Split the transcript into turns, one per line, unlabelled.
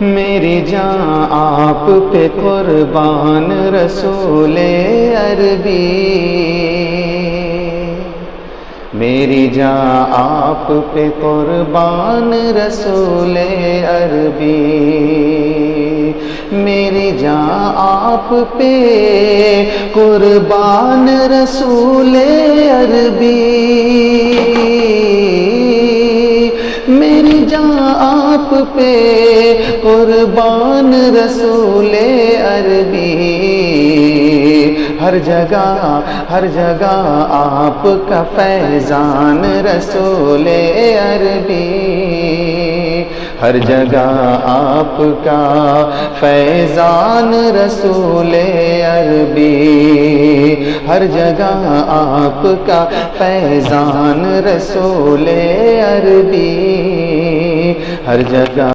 میری جان آپ پہ قربان رسول عربی، میری جان آپ پہ قربان رسول عربی، میری جان آپ پہ قربان رسول عربی، میری جان آپ پہ قربان رسول عربی، ہر جگہ آپ کا فیضان رسول عربی، ہر جگہ آپ کا فیضان رسول عربی، ہر جگہ آپ کا فیضان رسول عربی، ہر جگہ